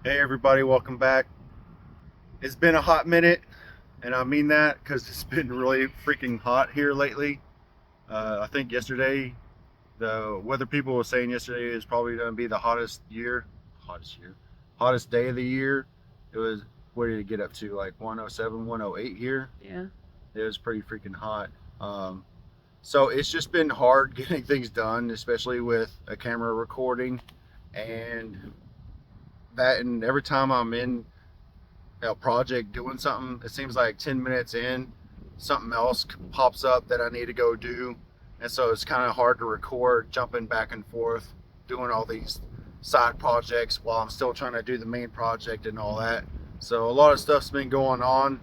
Hey everybody, welcome back. It's been a hot minute, and I mean that because it's been really freaking hot here lately. I think yesterday, the weather people were saying yesterday is probably going to be the hottest year, hottest day of the year. It was, what did it get up to? Like 107, 108 here. Yeah. It was pretty freaking hot. Um, so it's just been hard getting things done, especially with a camera recording and that. And every time I'm in project doing something, it seems like 10 minutes in, something else pops up that I need to go do. And so it's kind of hard to record, jumping back and forth, doing all these side projects while I'm still trying to do the main project and all that. So a lot of stuff's been going on.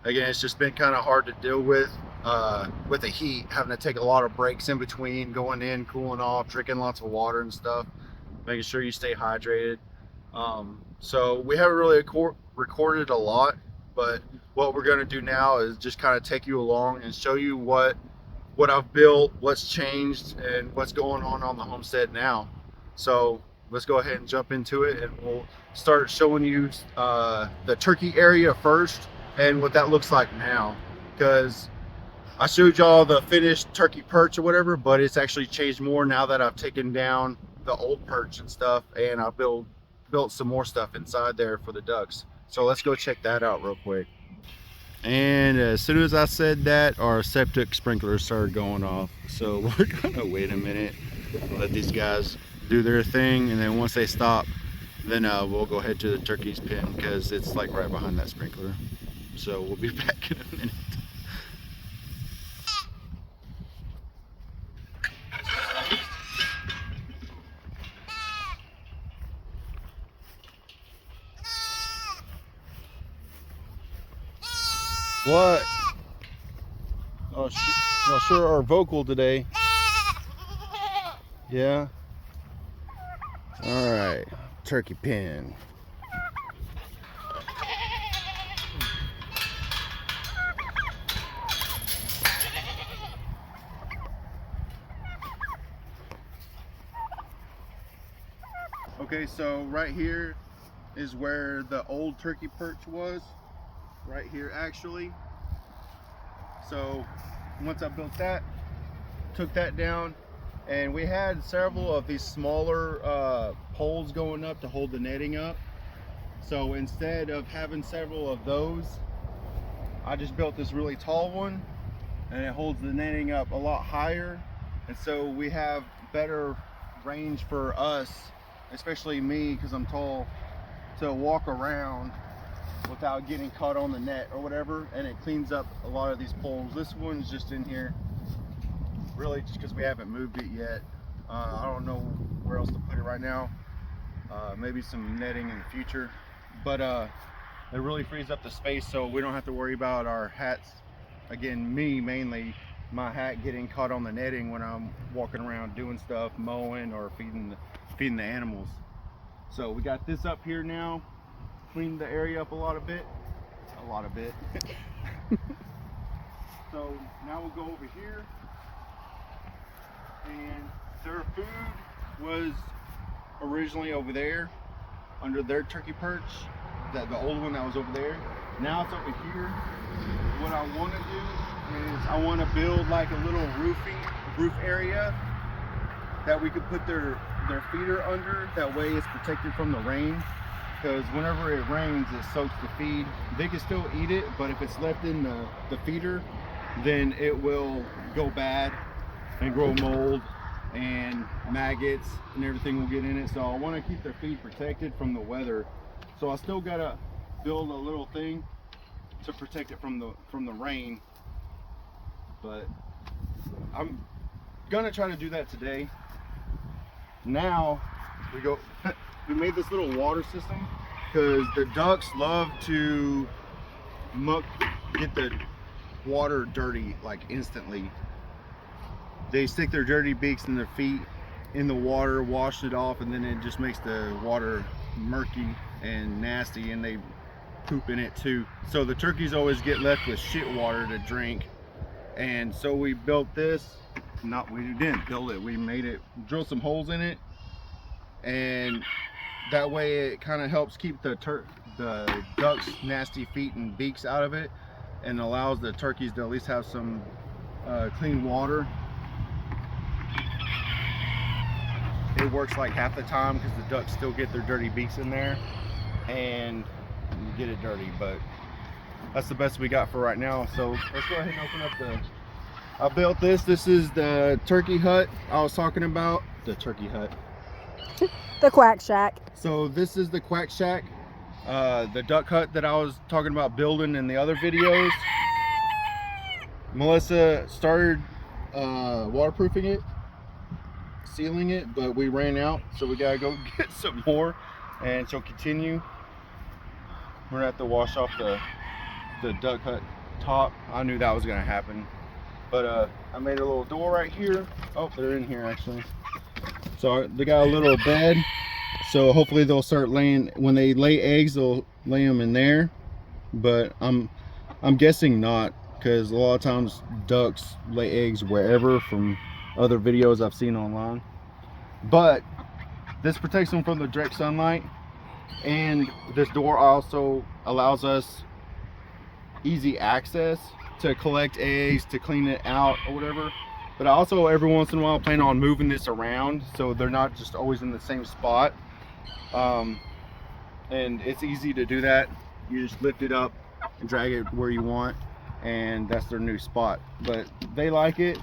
Again, it's just been kind of hard to deal with the heat, having to take a lot of breaks in between, going in, cooling off, drinking lots of water and stuff, making sure you stay hydrated. So we haven't really recorded a lot, but what we're going to do now is just kind of take you along and show you what I've built, what's changed, and what's going on the homestead now. So let's go ahead and jump into it, and we'll start showing you the turkey area first and what that looks like now. Because I showed y'all the finished turkey perch or whatever, but it's actually changed more now that I've taken down the old perch and stuff, and I built some more stuff inside there for the ducks. So let's go check that out real quick. And as soon as I said that, our septic sprinklers started going off. So we're gonna wait a minute, let these guys do their thing, and then once they stop, then we'll go head to the turkey's pen because it's like right behind that sprinkler. So we'll be back in a minute. What? Oh, sure are vocal today. Yeah. All right, turkey pen. Okay, so right here is where the old turkey perch was. Right here, actually. So once I built that, took that down, and we had several of these smaller poles going up to hold the netting up. So instead of having several of those, I just built this really tall one, and it holds the netting up a lot higher, and so we have better range for us, especially me because I'm tall, to walk around without getting caught on the net or whatever. And it cleans up a lot of these poles. This one's just in here really just because we haven't moved it yet. I don't know where else to put it right now. Maybe some netting in the future, but it really frees up the space so we don't have to worry about our hats, again me mainly, my hat getting caught on the netting when I'm walking around doing stuff, mowing or feeding the animals. So we got this up here now, cleaned the area up a lot of bit. So now we'll go over here, and their food was originally over there under their turkey perch, the old one that was over there. Now it's over here. What I want to do is I want to build like a little roof area that we could put their feeder under. That way it's protected from the rain, because whenever it rains it soaks the feed. They can still eat it, but if it's left in the feeder, then it will go bad and grow mold, and maggots and everything will get in it. So I want to keep their feed protected from the weather. So I still gotta build a little thing to protect it from the rain, but I'm gonna try to do that today. Now we made this little water system because the ducks love to get the water dirty like instantly. They stick their dirty beaks and their feet in the water, wash it off, and then it just makes the water murky and nasty, and they poop in it too. So the turkeys always get left with shit water to drink. And so we built this. We didn't build it, we made it, drilled some holes in it, and That way it kind of helps keep the ducks' nasty feet and beaks out of it, and allows the turkeys to at least have some clean water. It works like half the time because the ducks still get their dirty beaks in there and get it dirty, but that's the best we got for right now. So let's go ahead and open up I built this. This is the turkey hut I was talking about. The turkey hut. The quack shack. So this is the quack shack. The duck hut that I was talking about building in the other videos. Melissa started waterproofing it, sealing it, but we ran out, so we gotta go get some more, and she'll continue. We're gonna have to wash off the duck hut top. I knew that was gonna happen, but I made a little door right here. Oh, they're in here actually. So they got a little bed, so hopefully they'll start laying, when they lay eggs they'll lay them in there, but I'm guessing not, because a lot of times ducks lay eggs wherever from other videos I've seen online. But this protects them from the direct sunlight, and this door also allows us easy access to collect eggs, to clean it out or whatever. But I also every once in a while plan on moving this around so they're not just always in the same spot, and it's easy to do that. You just lift it up and drag it where you want, and that's their new spot. But they like it.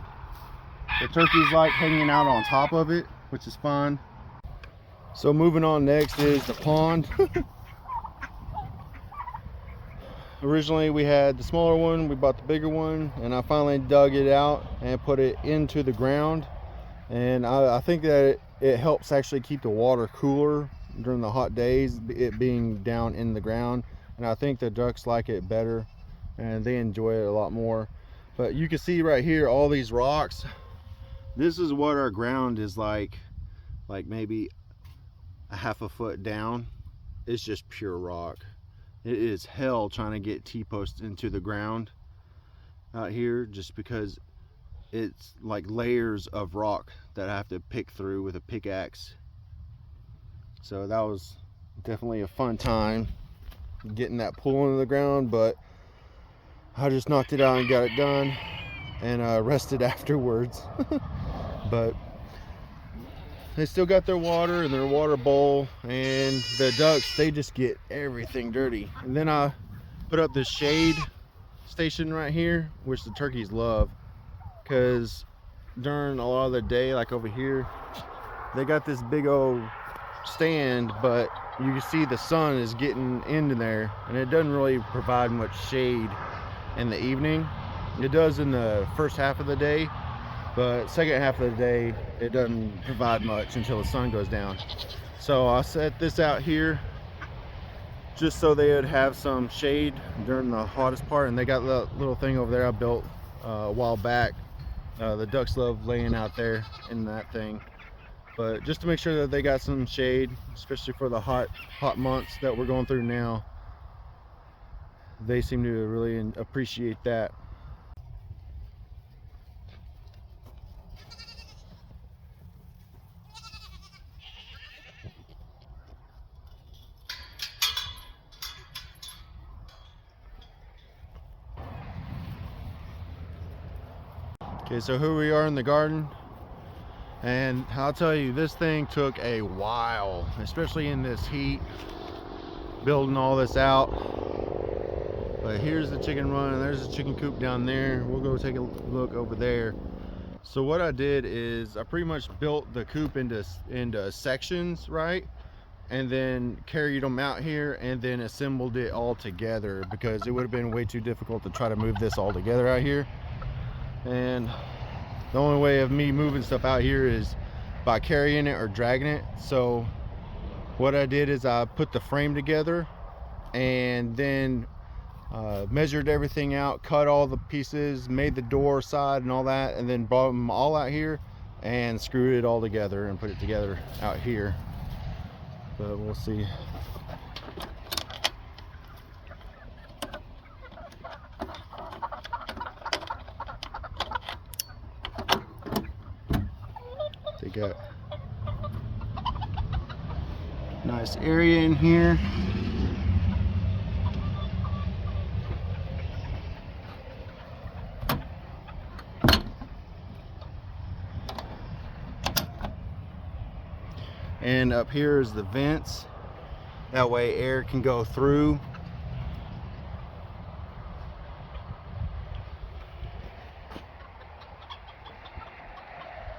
The turkeys like hanging out on top of it, which is fun. So moving on, next is the pond. Originally we had the smaller one, we bought the bigger one, and I finally dug it out and put it into the ground. And I think that it helps actually keep the water cooler during the hot days, it being down in the ground. And I think the ducks like it better and they enjoy it a lot more. But you can see right here all these rocks. This is what our ground is like maybe a half a foot down. It's just pure rock. It is hell trying to get T-posts into the ground out here, just because it's like layers of rock that I have to pick through with a pickaxe. So that was definitely a fun time getting that pull into the ground, but I just knocked it out and got it done, and rested afterwards. But they still got their water in their water bowl, and the ducks, they just get everything dirty. And then I put up this shade station right here, which the turkeys love, because during a lot of the day, like over here, they got this big old stand, but you can see the sun is getting into there, and it doesn't really provide much shade in the evening. It does in the first half of the day, but second half of the day it doesn't provide much until the sun goes down. So I set this out here just so they would have some shade during the hottest part. And they got the little thing over there I built a while back. The ducks love laying out there in that thing, but just to make sure that they got some shade, especially for the hot months that we're going through now. They seem to really appreciate that. Okay, so here we are in the garden, and I'll tell you, this thing took a while, especially in this heat, building all this out. But here's the chicken run, and there's the chicken coop down there. We'll go take a look over there. So what I did is I pretty much built the coop into sections, right? And then carried them out here and then assembled it all together, because it would have been way too difficult to try to move this all together out here. And the only way of me moving stuff out here is by carrying it or dragging it. So what I did is I put the frame together and then measured everything out, cut all the pieces, made the door side and all that, and then brought them all out here and screwed it all together and put it together out here. But we'll see. They got Nice area in here. And up here is the vents. That way air can go through.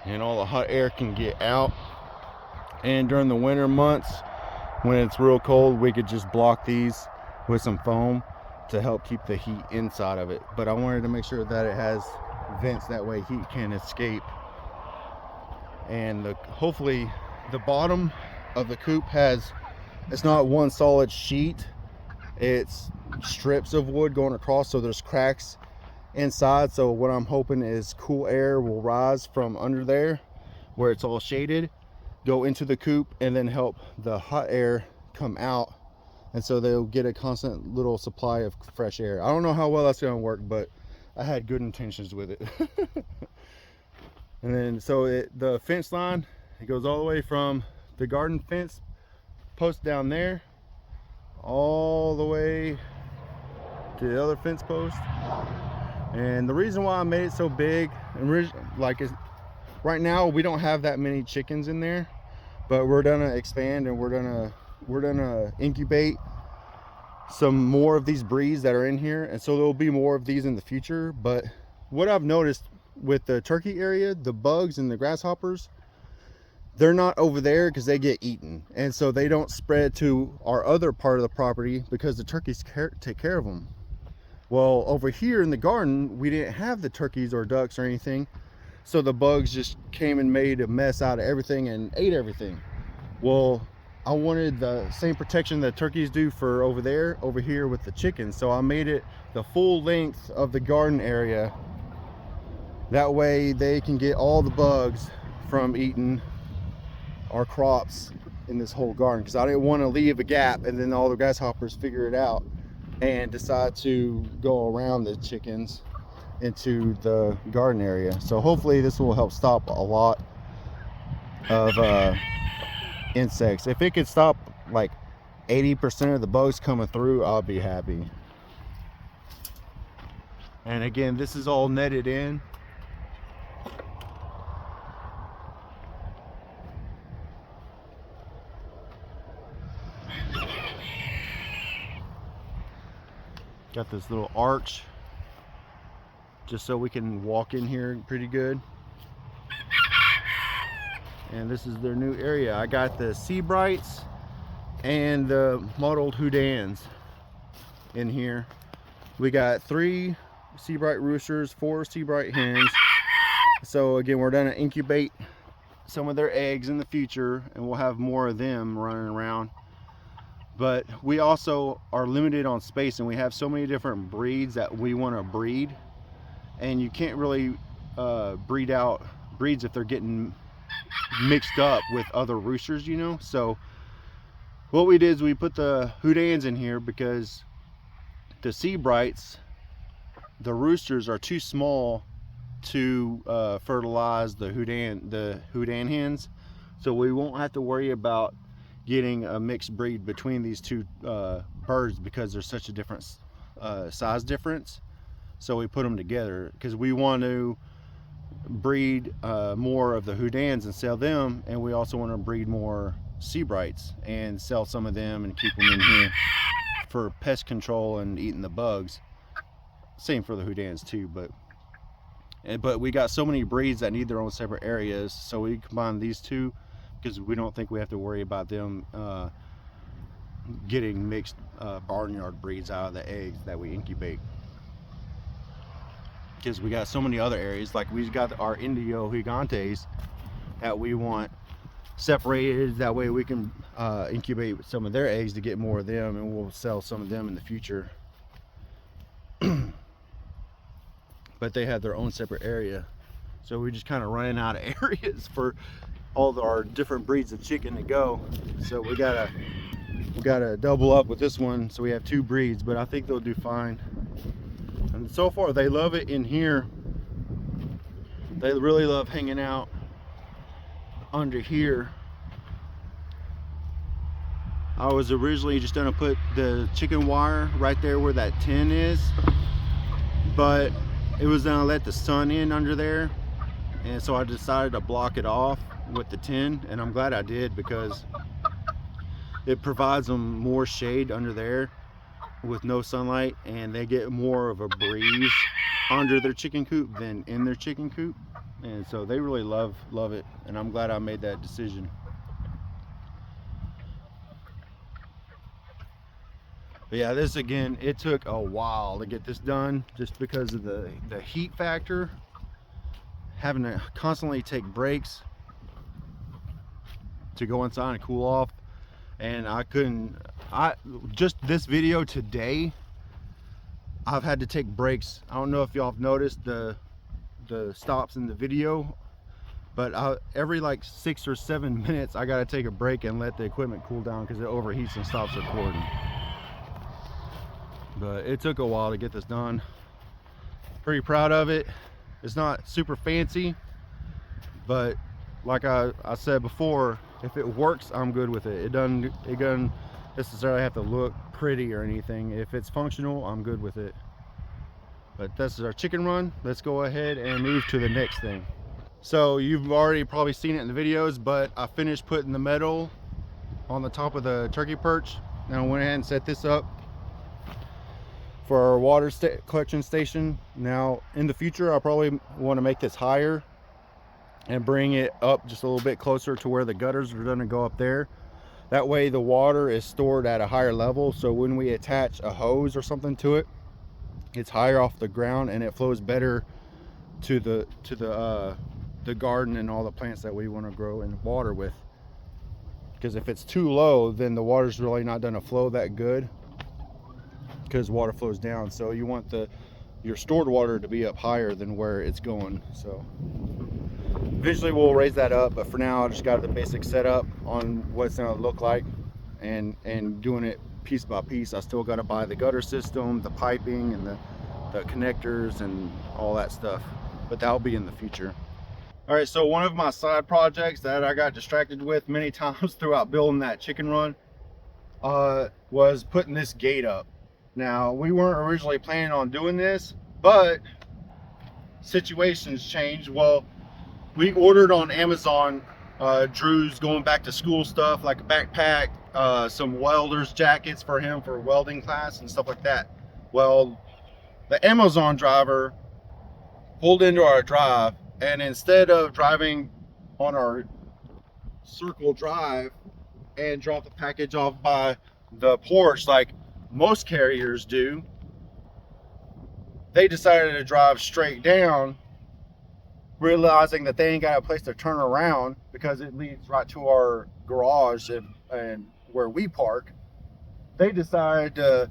And all the hot air can get out. And during the winter months, when it's real cold, we could just block these with some foam to help keep the heat inside of it. But I wanted to make sure that it has vents, that way heat can escape. And hopefully the bottom of the coop it's not one solid sheet, it's strips of wood going across, so there's cracks inside. So what I'm hoping is cool air will rise from under there where it's all shaded, go into the coop, and then help the hot air come out, and so they'll get a constant little supply of fresh air. I don't know how well that's going to work, but I had good intentions with it. And then so the fence line, it goes all the way from the garden fence post down there all the way to the other fence post. And the reason why I made it so big, like, is right now we don't have that many chickens in there, but we're gonna expand, and we're gonna incubate some more of these breeds that are in here, and so there'll be more of these in the future. But what I've noticed with the turkey area, the bugs and the grasshoppers, they're not over there because they get eaten, and so they don't spread to our other part of the property because the turkeys take care of them. Well, over here in the garden, we didn't have the turkeys or ducks or anything, so the bugs just came and made a mess out of everything and ate everything. Well, I wanted the same protection that turkeys do for over here with the chickens, so I made it the full length of the garden area. That way they can get all the bugs from eating our crops in this whole garden, because I didn't want to leave a gap and then all the grasshoppers figure it out and decide to go around the chickens into the garden area. So hopefully this will help stop a lot of insects. If it could stop like 80% of the bugs coming through, I'll be happy. And again, this is all netted in. Got this little arch just so we can walk in here pretty good. And this is their new area. I got the Seabrights and the mottled Houdans in here. We got 3 Seabright roosters, 4 Seabright hens. So again, we're gonna incubate some of their eggs in the future, and we'll have more of them running around. But we also are limited on space, and we have so many different breeds that we want to breed, and you can't really breed out breeds if they're getting mixed up with other roosters, you know. So what we did is we put the Houdans in here because the Seabrights, the roosters are too small to fertilize the Houdan hens, so we won't have to worry about getting a mixed breed between these two birds because there's such a different size difference. So we put them together because we want to breed more of the Houdans and sell them, and we also want to breed more Seabrights and sell some of them and keep them in here for pest control and eating the bugs. Same for the Houdans too, but we got so many breeds that need their own separate areas, so we combine these two because we don't think we have to worry about them getting mixed barnyard breeds out of the eggs that we incubate. Because we got so many other areas, like we've got our Indio Gigantes that we want separated, that way we can incubate some of their eggs to get more of them, and we'll sell some of them in the future. But they have their own separate area, so we just kind of running out of areas for all our different breeds of chicken to go. So we gotta double up with this one, so we have 2 breeds, but I think they'll do fine. And so far they love it in here. They really love hanging out under here. I was originally just gonna put the chicken wire right there where that tin is, but it was gonna let the sun in under there, and so I decided to block it off with the tin, and I'm glad I did because it provides them more shade under there with no sunlight, and they get more of a breeze under their chicken coop than in their chicken coop, and so they really love it, and I'm glad I made that decision. But yeah, this again, it took a while to get this done just because of the heat factor, having to constantly take breaks to go inside and cool off. And just this video today, I've had to take breaks. I don't know if y'all have noticed the stops in the video, but every like 6 or 7 minutes I gotta take a break and let the equipment cool down because it overheats and stops recording. But it took a while to get this done. Pretty proud of it. It's not super fancy, but like I said before, if it works, I'm good with it. It doesn't necessarily have to look pretty or anything. If it's functional, I'm good with it. But this is our chicken run. Let's go ahead and move to the next thing. So you've already probably seen it in the videos, but I finished putting the metal on the top of the turkey perch. Now I went ahead and set this up for our water collection station. Now in the future, I probably want to make this higher and bring it up just a little bit closer to where the gutters are going to go up there. That way the water is stored at a higher level, so when we attach a hose or something to it, it's higher off the ground and it flows better to the garden and all the plants that we want to grow and water with. Because if it's too low, then the water's really not going to flow that good, because water flows down. So you want your stored water to be up higher than where it's going. So eventually we'll raise that up, but for now I just got the basic setup on what it's going to look like, and doing it piece by piece. I still got to buy the gutter system, the piping, and the connectors and all that stuff, but that'll be in the future. All right, so one of my side projects that I got distracted with many times throughout building that chicken run was putting this gate up. Now, we weren't originally planning on doing this, but situations changed. Well, we ordered on Amazon Drew's going back to school stuff, like a backpack, some welder's jackets for him for welding class and stuff like that. Well, the Amazon driver pulled into our drive, and instead of driving on our circle drive and drop the package off by the porch like most carriers do, they decided to drive straight down, realizing that they ain't got a place to turn around because it leads right to our garage and where we park. They decided to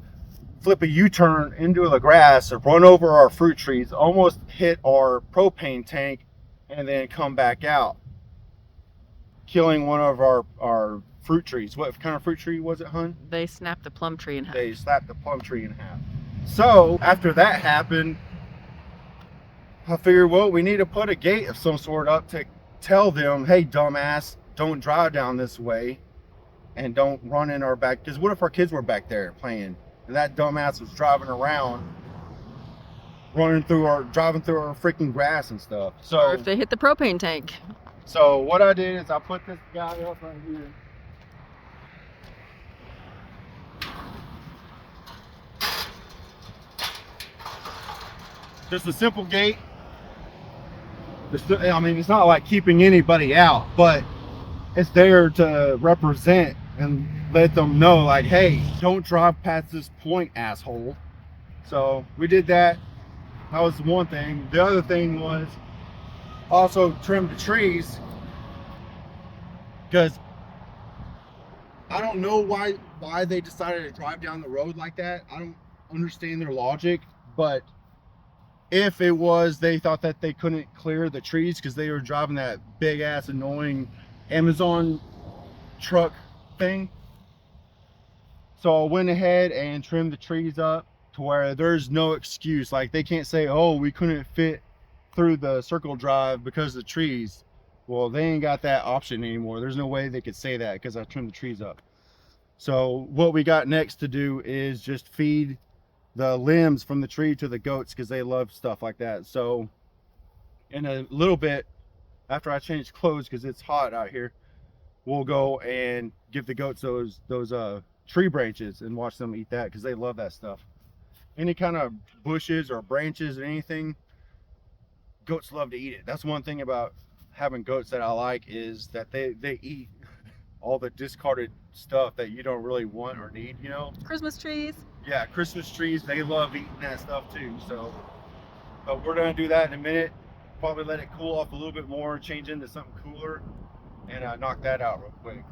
flip a U-turn into the grass and run over our fruit trees, almost hit our propane tank, and then come back out, killing one of our fruit trees. What kind of fruit tree was it, hun? They snapped the plum tree in half. They slapped the plum tree in half. So after that happened, I figured, well, we need to put a gate of some sort up to tell them, hey, dumbass, don't drive down this way and don't run in our back. Because what if our kids were back there playing and that dumbass was driving around, driving through our freaking grass and stuff? So, or if they hit the propane tank. So what I did is I put this guy up right here. Just a simple gate. I mean, it's not like keeping anybody out, but it's there to represent and let them know, like, hey, don't drive past this point, asshole. So we did that. That was one thing. The other thing was also trim the trees, because I don't know why they decided to drive down the road like that. I don't understand their logic, but if it was they thought that they couldn't clear the trees because they were driving that big ass annoying Amazon truck thing. So I went ahead and trimmed the trees up to where there's no excuse. Like, they can't say, oh, we couldn't fit through the circle drive because of the trees. Well, they ain't got that option anymore. There's no way they could say that because I trimmed the trees up. So what we got next to do is just feed the limbs from the tree to the goats because they love stuff like that. So in a little bit, after I change clothes because it's hot out here, we'll go and give the goats those tree branches and watch them eat that because they love that stuff. Any kind of bushes or branches or anything, goats love to eat it. That's one thing about having goats that I like, is that they eat all the discarded stuff that you don't really want or need, you know? Christmas trees. Yeah, Christmas trees, they love eating that stuff too. So, but we're gonna do that in a minute. Probably let it cool off a little bit more, change into something cooler, and knock that out real quick.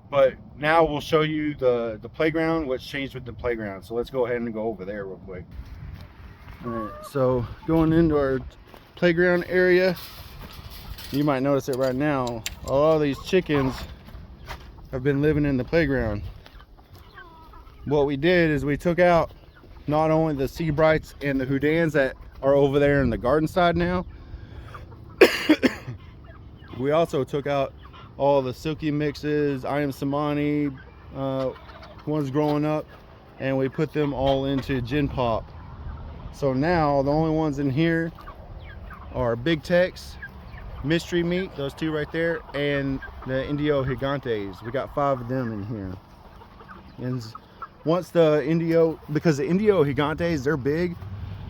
But now we'll show you the playground, what's changed with the playground. So let's go ahead and go over there real quick. All right, so going into our playground area, you might notice it right now. A lot of these chickens have been living in the playground. What we did is we took out not only the Seabrights and the Houdans that are over there in the garden side now, we also took out all the silky mixes, I am Samani, ones growing up, and we put them all into Gin Pop. So now the only ones in here are Big Tex, Mystery Meat, those two right there, and the Indio Gigantes. We got 5 of them in here. And once the Indio, because the Indio Gigantes, they're big,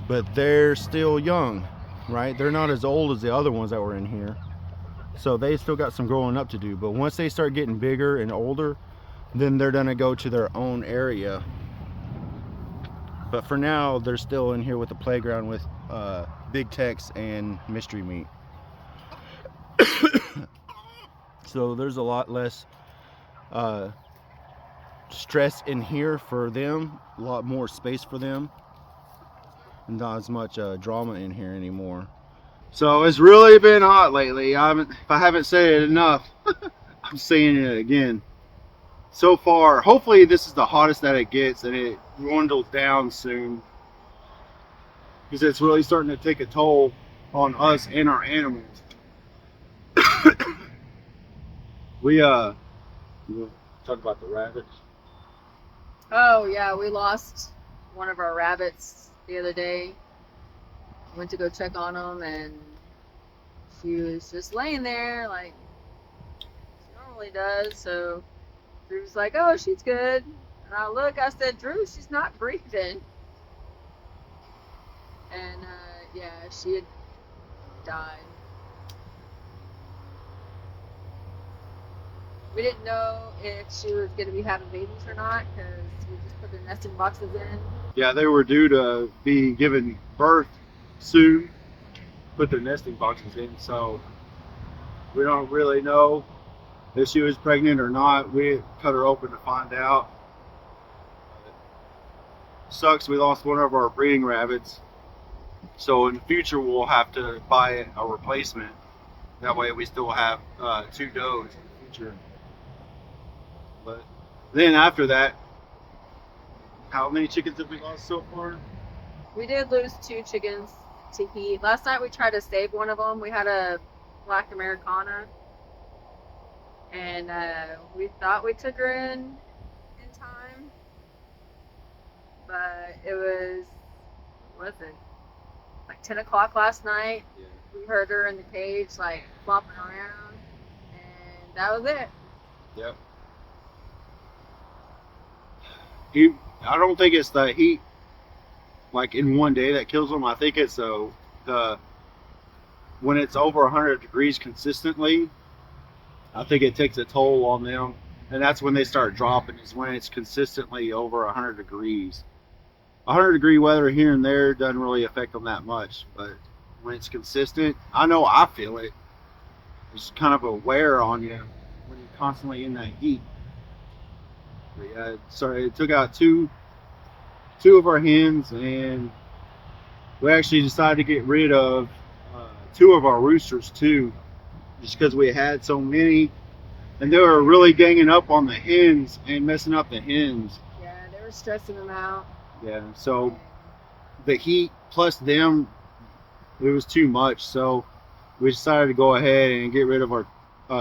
but they're still young, right? They're not as old as the other ones that were in here. So they still got some growing up to do. But once they start getting bigger and older, then they're gonna go to their own area. But for now, they're still in here with the playground with Big Tex and Mystery Meat. So there's a lot less stress in here for them, a lot more space for them, and not as much drama in here anymore. So it's really been hot lately. If I haven't said it enough, I'm saying it again. So far, hopefully this is the hottest that it gets and it dwindles down soon, because it's really starting to take a toll on us and our animals. We talk about the rabbits. Oh yeah, we lost one of our rabbits the other day. Went to go check on them, and she was just laying there like she normally does. So Drew was like, "Oh, she's good." And I said, "Drew, she's not breathing." And yeah, she had died. We didn't know if she was going to be having babies or not, because we just put the nesting boxes in. Yeah, they were due to be given birth soon, put their nesting boxes in, so we don't really know if she was pregnant or not. We cut her open to find out. Sucks, we lost one of our breeding rabbits, so in the future we'll have to buy a replacement. That way we still have 2 does in the future. But then after that, how many chickens have we lost so far? We did lose 2 chickens to heat. Last night we tried to save one of them. We had a black Americana, and we thought we took her in time, but it was, what was it, like 10 o'clock last night. Yeah. We heard her in the cage like flopping around, and that was it. Yep. I don't think it's the heat, like in one day, that kills them. I think it's when it's over 100 degrees consistently, I think it takes a toll on them, and that's when they start dropping, is when it's consistently over 100 degrees. 100 degree weather here and there doesn't really affect them that much, but when it's consistent, I know I feel it. It's kind of a wear on you when you're constantly in that heat. But yeah, sorry, it took out two of our hens, and we actually decided to get rid of 2 of our roosters too, just because we had so many, and they were really ganging up on the hens and messing up the hens. Yeah, they were stressing them out. Yeah, so the heat plus them, it was too much, so we decided to go ahead and get rid of our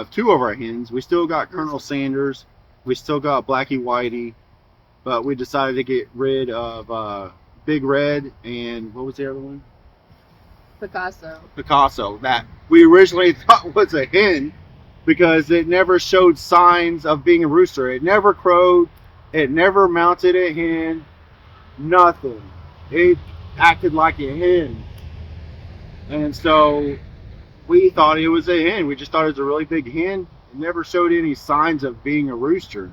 2 of our hens. We still got Colonel Sanders, We still got Blackie Whitey, but we decided to get rid of Big Red and what was the other one? Picasso, that we originally thought was a hen because it never showed signs of being a rooster. It never crowed, it never mounted a hen, nothing. It acted like a hen. And so we thought it was a hen. We just thought it was a really big hen. It never showed any signs of being a rooster.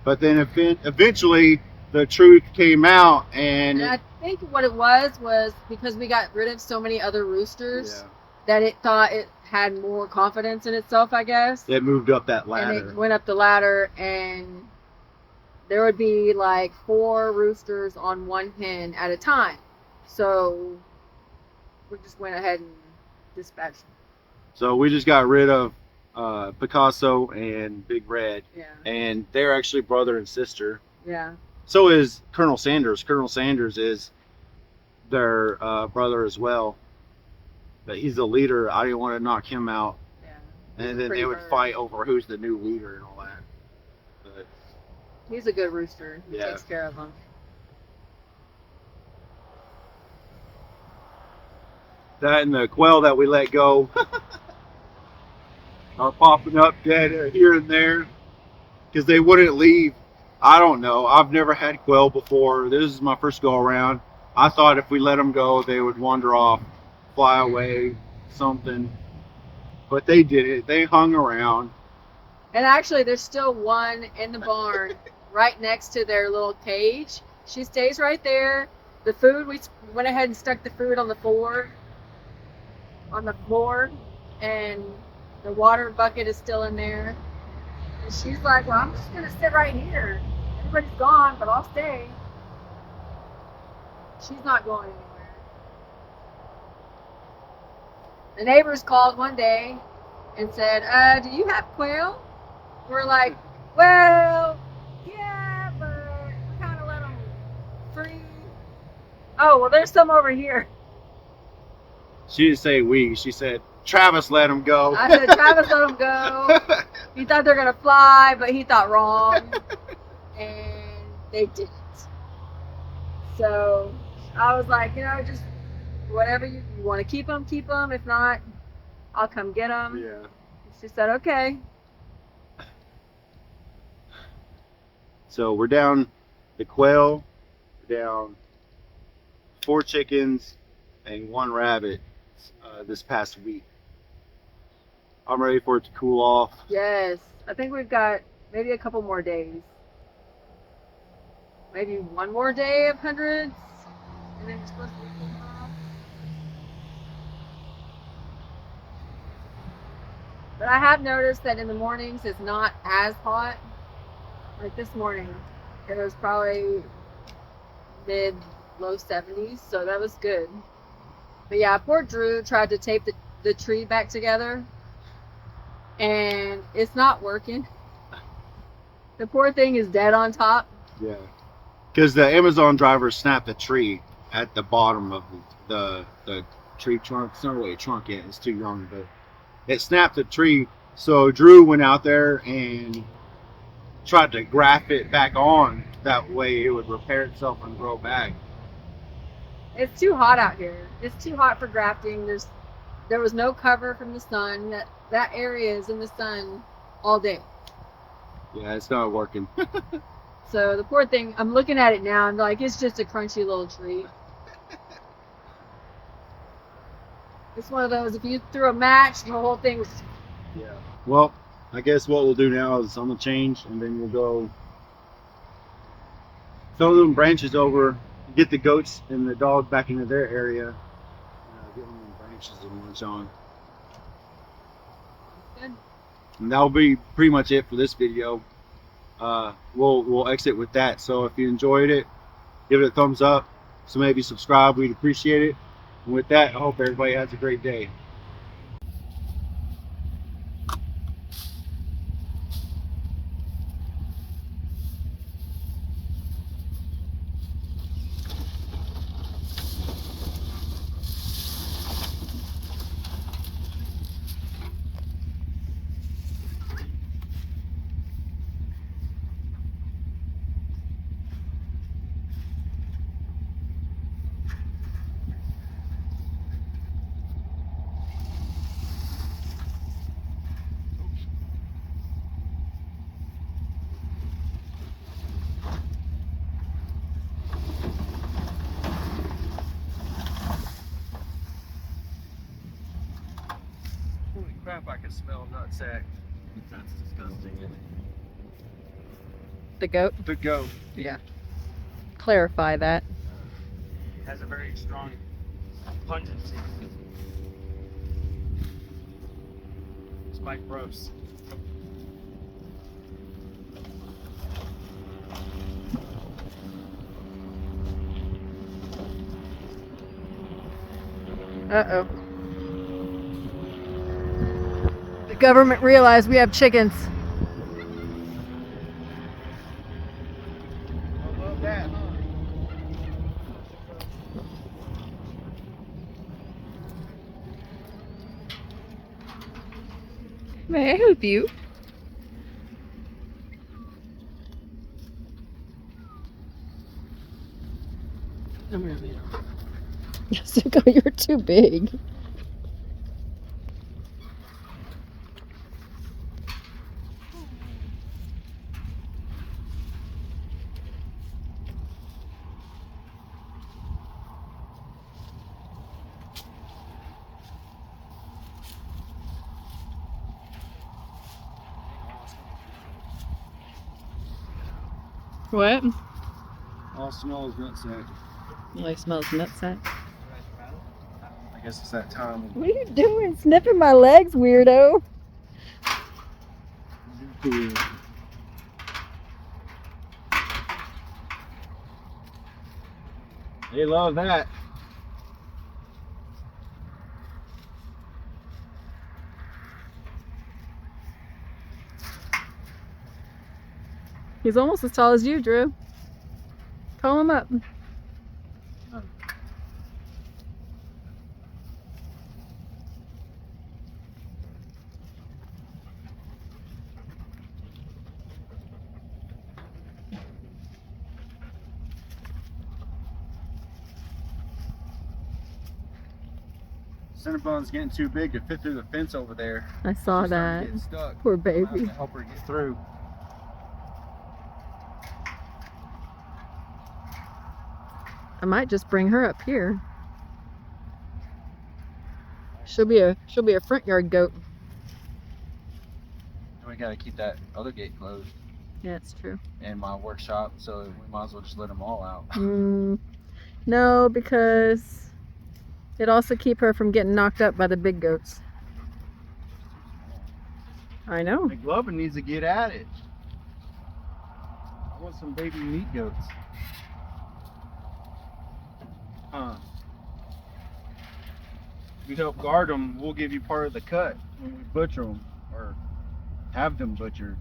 But then eventually the truth came out, and I think what it was because we got rid of so many other roosters yeah, that it thought it had more confidence in itself, I guess. it moved up that And ladder. it went up the ladder, and there would be like 4 roosters on one hen at a time. So we just went ahead and dispatched them. So we just got rid of Picasso and Big Red. Yeah. And they're actually brother and sister. Yeah. So is Colonel Sanders. Colonel Sanders is their brother as well. But he's the leader. I didn't want to knock him out. Yeah. And then they would fight over who's the new leader and all that. But he's a good rooster. He yeah, takes care of them. that and the quail that we let go are popping up dead here and there because they wouldn't leave. I don't know. I've never had quail before. This is my first go around. I thought if we let them go, they would wander off, fly away, something. But they did it. They hung around. And actually, there's still one in the barn right next to their little cage. She stays right there. The food, we went ahead and stuck the food on the floor, and the water bucket is still in there. And she's like, well, I'm just going to sit right here. Everybody's gone, but I'll stay. She's not going anywhere. The neighbors called one day and said, do you have quail? We're like, well, yeah, but we kind of let them free. Oh, well, there's some over here. She didn't say we. She said, Travis let them go. I said, Travis let them go. He thought they're going to fly, but he thought wrong. And they didn't. So I was like, just whatever you want to keep them, keep them. If not, I'll come get them. Yeah. She said, okay. So we're down the quail, we're down 4 chickens, and 1 rabbit this past week. I'm ready for it to cool off. Yes. I think we've got maybe a couple more days. Maybe 1 more day of hundreds. And then we're supposed to be cooling off. But I have noticed that in the mornings it's not as hot. Like this morning, it was probably mid-low 70s, so that was good. But yeah, poor Drew tried to tape the tree back together, and it's not working. The poor thing is dead on top. Yeah. Because the Amazon driver snapped the tree at the bottom of the tree trunk. It's not really a trunk yet, it's too young, but it snapped the tree. So Drew went out there and tried to graft it back on. That way it would repair itself and grow back. It's too hot out here. It's too hot for grafting. There was no cover from the sun. That area is in the sun all day. Yeah, it's not working. So the poor thing, I'm looking at it now and like, it's just a crunchy little tree. It's one of those, if you threw a match, the whole thing was... Yeah. Well, I guess what we'll do now is I'm gonna change, and then we'll go throw them branches over, get the goats and the dog back into their area, get them branches and munch on. Good. And that'll be pretty much it for this video. We'll exit with that. So if you enjoyed it, give it a thumbs up. So maybe subscribe. We'd appreciate it. And with that, I hope everybody has a great day. smell nutsack. That's disgusting. The goat. The goat Yeah. Clarify that. has a very strong pungency. It's quite gross. Uh-oh. The government realized we have chickens. I love that, huh? May I help you? Jessica, you're too big. What? All smells nutsack. Well, it smells nutsack. I guess it's that time. What are you doing? Sniffing my legs, weirdo. They love that. He's almost as tall as you, Drew. Call him up. Cinnabon's getting too big to fit through the fence over there. I saw She's starting that. to get stuck. Poor I'll have baby. to help her get through. I might just bring her up here. She'll be a front yard goat. And we gotta keep that other gate closed Yeah, it's true. and my workshop, so we might as well just let them all out. No, because it'd also keep her from getting knocked up by the big goats. I know. McLovin needs to get at it. I want some baby meat goats. Huh. You help guard them, we'll give you part of the cut when we butcher them or have them butchered.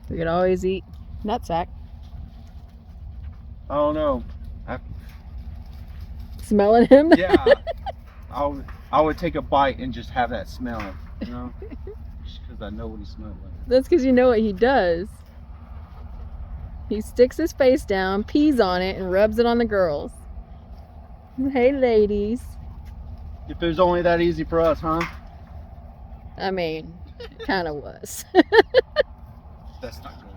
We could always eat nutsack. I don't know. Smelling him? Yeah. I would take a bite and just have that smell, you know? Just because I know what he smells like. That's because you know what he does. He sticks his face down, pees on it, and rubs it on the girls. Hey, ladies. If it was only that easy for us, huh? I mean, it kind of was. That's not going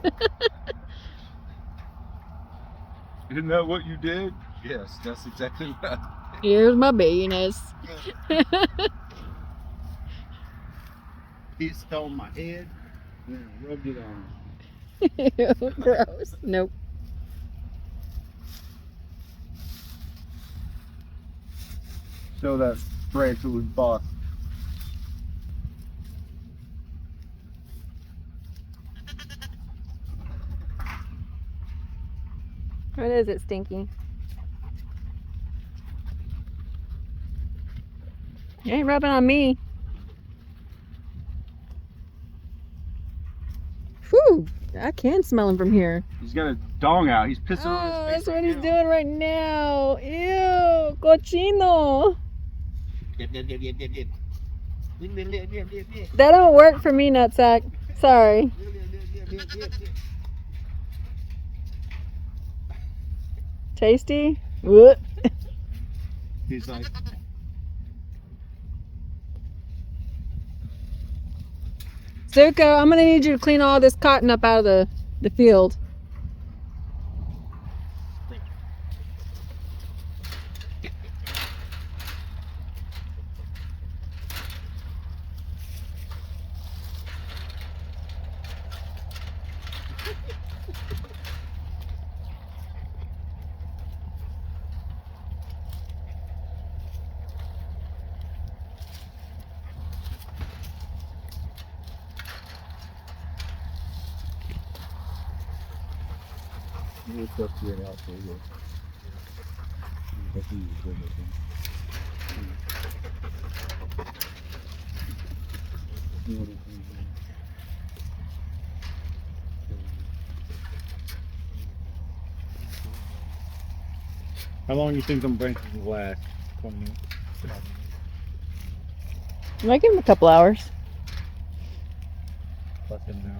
to be. Isn't that what you did? Yes, that's exactly right. Here's my penis. He stole my head and then rubbed it on. Ew, gross. Nope. Show that branch to his boss. What is it, Stinky? You ain't rubbing on me. Whew, I can smell him from here. He's got a dong out. He's pissing on his Oh, face. that's what right he's now. doing right now. Ew, cochino. That don't work for me, nutsack. Sorry. Tasty? What? He's like, Zuko, I'm gonna need you to clean all this cotton up out of the field. It's up to it out for you. How long do you think them branches will last? 20 minutes? I might give him a couple hours. Less than an hour.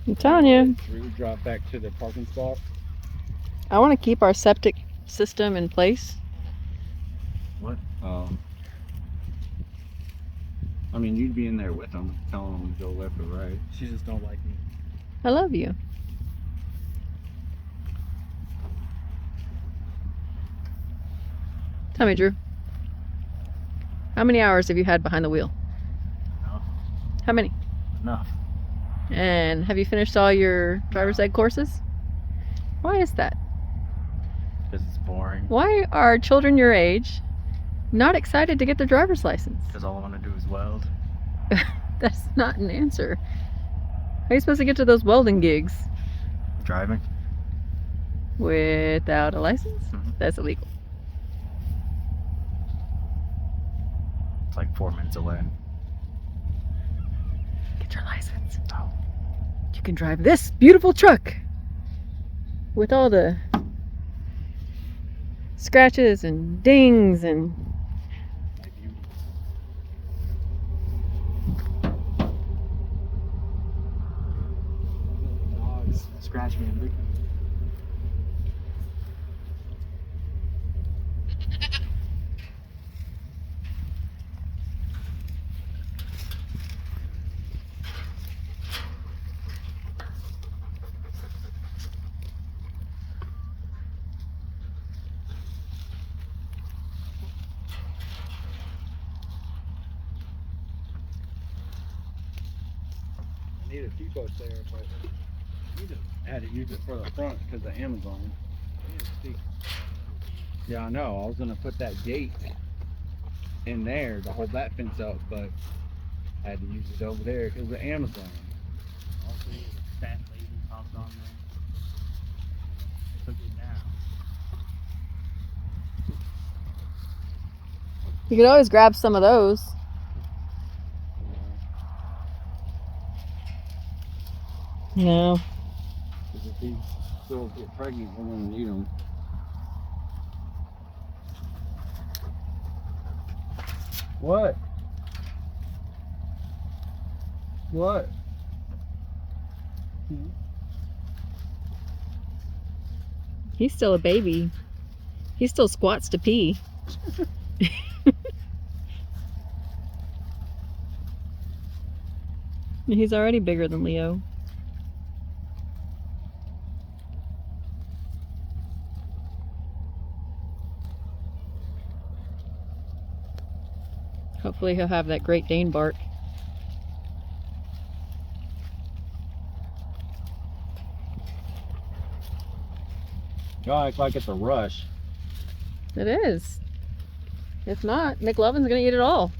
I'm telling you, Should we drop back to the parking spot? I want to keep our septic system in place. What? Oh. I mean, you'd be in there with them, telling them to go left or right. She just don't like me. I love you. Tell me, Drew. How many hours have you had behind the wheel? Enough. How many? Enough. And have you finished all your driver's ed courses? Why is that? Because it's boring. Why are children your age not excited to get their driver's license? Because all I want to do is weld. That's not an answer. How are you supposed to get to those welding gigs? Driving. Without a license? Mhm. That's illegal. It's like 4 minutes away. Get your license. Oh. You can drive this beautiful truck with all the scratches and dings and My beauty. Dogs scratch me and lick me. I need a few boats there, but I need to had to use it for the front because of Amazon. I need a stick. Yeah, I know. I was gonna put that gate in there to hold that fence up, but I had to use it over there because of Amazon. Also, a fat lady popped on there. Took it down. you could always grab some of those. No. Because if these girls get pregnant, we're gonna need them. What? What? He's still a baby. He still squats to pee. He's already bigger than Leo. Hopefully he'll have that Great Dane bark. Y'all act like it's a rush. It is. If not, McLovin's gonna eat it all.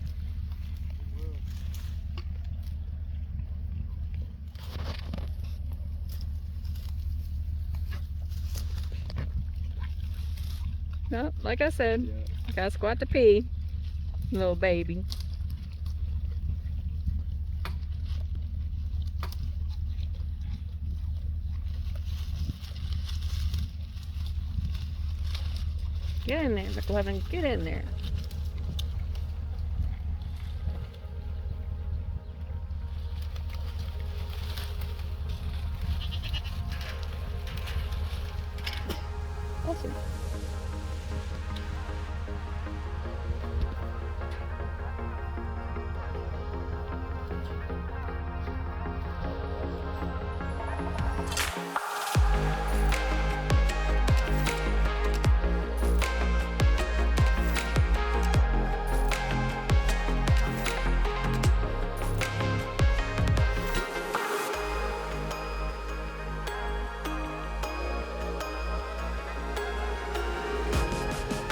No, like I said, gotta squat to pee, little baby. Get in there, McLovin, get in there. Awesome.